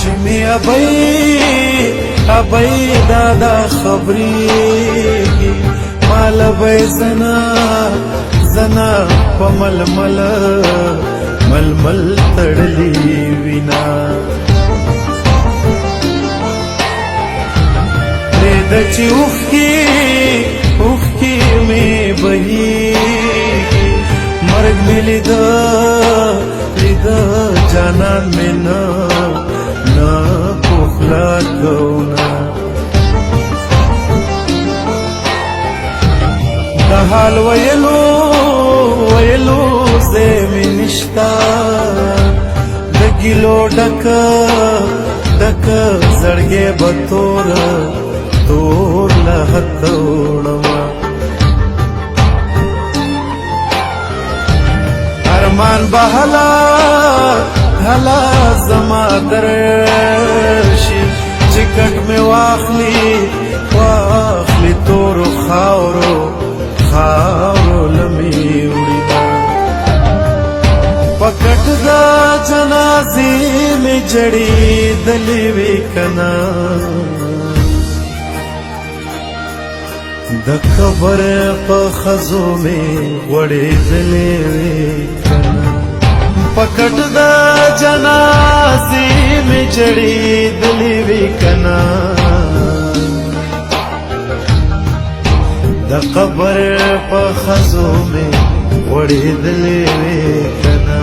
چې می ابۍ دادا خبرېږي مال به زنا په ململ تړلی وینا پرېږده چې اوښکې مې بهېږي مرګ مې لیده جانان مې نه پخلا کونا د حال ویلو ځای مې نشته د ګیلو ډک زړګی به تور له حته وړمه ارمان به هلا زما درشي چې کټ مې واخلي تورو خاورو لمې وړي په کټ د جنازې مې جړېدلې وې کنه د قبر په خزو مې غوړېدلې وې کنه په کټ د جنازې مې جړېدلې وې کنه د قبر په خزو مې غوړېدلې وې کنه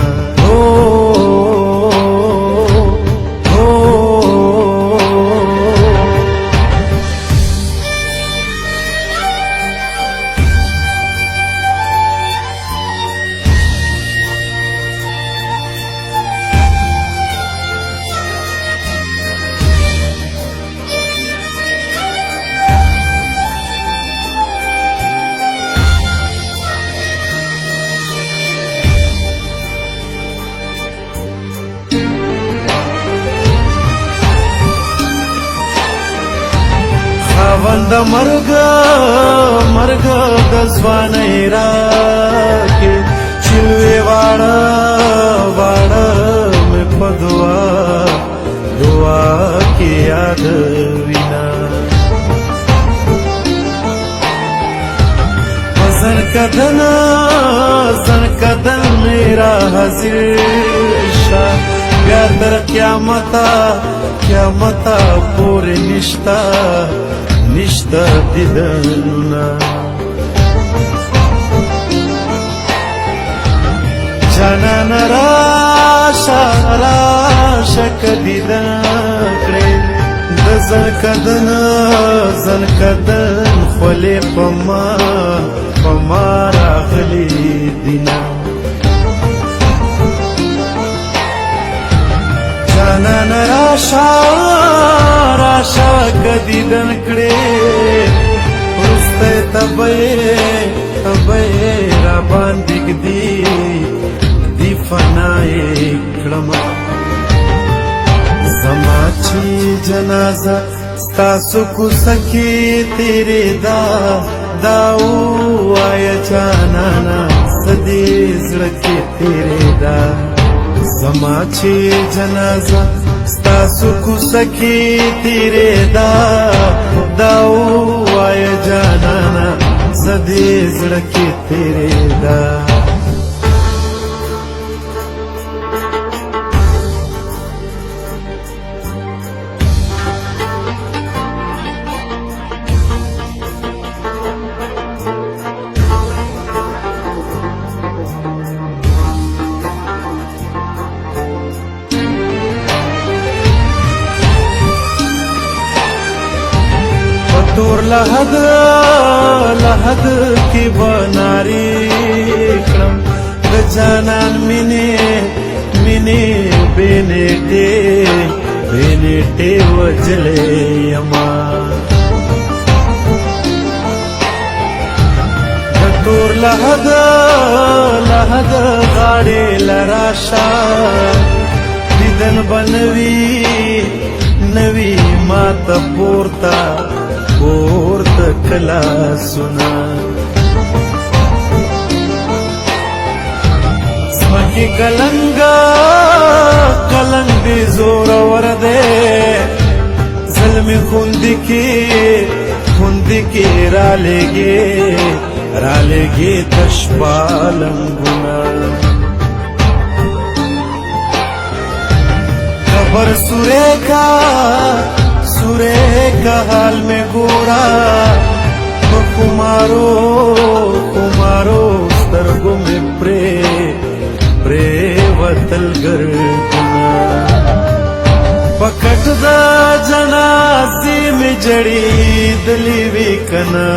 خاوند مرګ د ځوانۍ راکې چې لوی واړه مې په دعا کې یادوینه زن کدن مې را حاضر شه بیا تر قیامته پورې نشته دیدنونه جانان راشه که دیدن کړې د زنکدن خولې په ما راغلي دینه جانان راشه که دیدن کړې وروسته تبه را باندې ږدي فنای کړمه زما چې جنازه ستاسو کوڅه کې تېرېدا دا ووایه جانانه څه دې زړه کې تېرېدا زما چې جنازه ستاسو کوڅه کې تېرېدا دا ووایه جانانه څه دې زړه کې تېرېدا تور لحد کی بناری کړم د جانان مینې بینېټې وجلې یما د تور لحد غاړې لراشه دیدن بنوي ما ته پورته کلا سنا سمکی کلنگ دی زور ورده می خوندی کی را لگی تشپالنگونا خبر سورے کا حال میں گورا کمارو سترگو میں پرے وطل گردنا پکٹ دا جنازی میں جڑی دلی وی کنا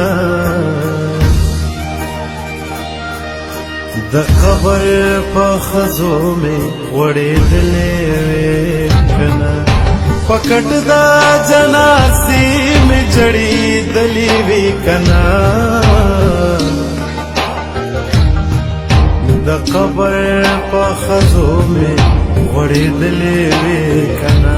د قبر په خزو میں وڑے دلے وی کنا پکٹ دا جنازی میں جڑی دلی وی کنا د قبر په خزو میں وڑے دلے وی کنا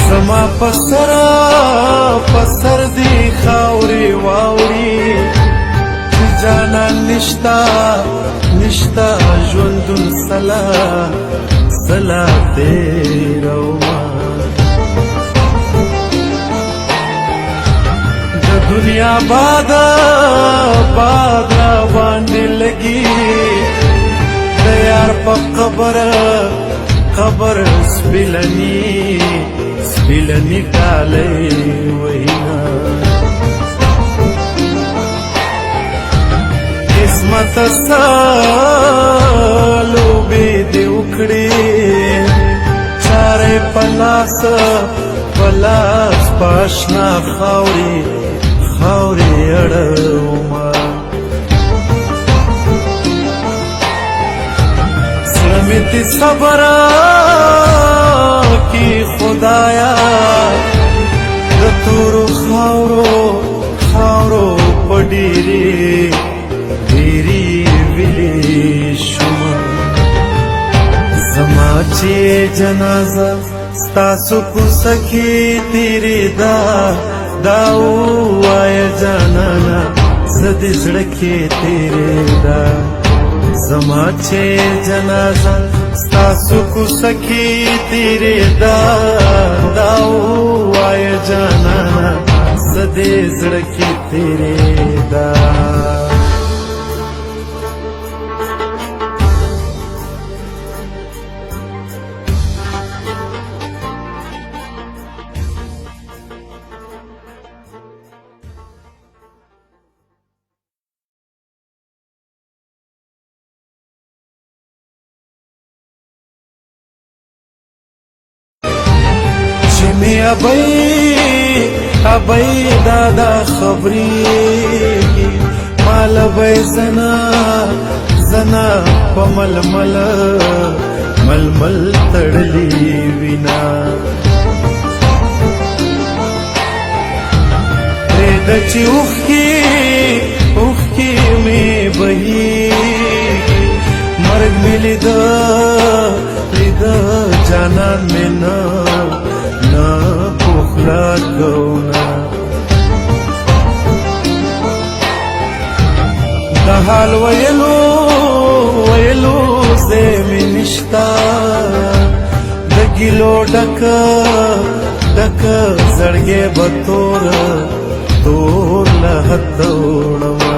زما پسر دی خاوری واوری جانا نشتا ژوندون سلا تیرو د دنیا باد باندې لگی د یار په قبر سپیلنی ڈالے وینا قسمت سالو بی دی اکڑی چارے پلاس پاشنا خاوری اڑوما سلمیتی صبرا کی خدایا د تورو خاورو پډيري ویلي شوم زما چې جنازه ستاسو کو سخی تیری دا وای جانانا زدي زړکه تیری دا زما چې جنازه ستاسو کو سخی تیری دا وای جانانا زدي زړکه تیری دا می ابئی دادا خبری مال بی زنا پمل مل تڑلی وینا ریدچی اوخی میں بہی مرگ میں لید جانان میں نا پوخلا کونا دا حال ویلو زیمی نشتا دا گلو ڈک زڑگے بطور لہتوڑوا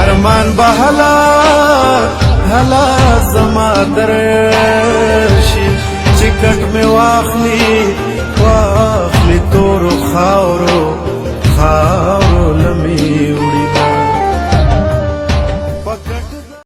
ارمان بحلا زما در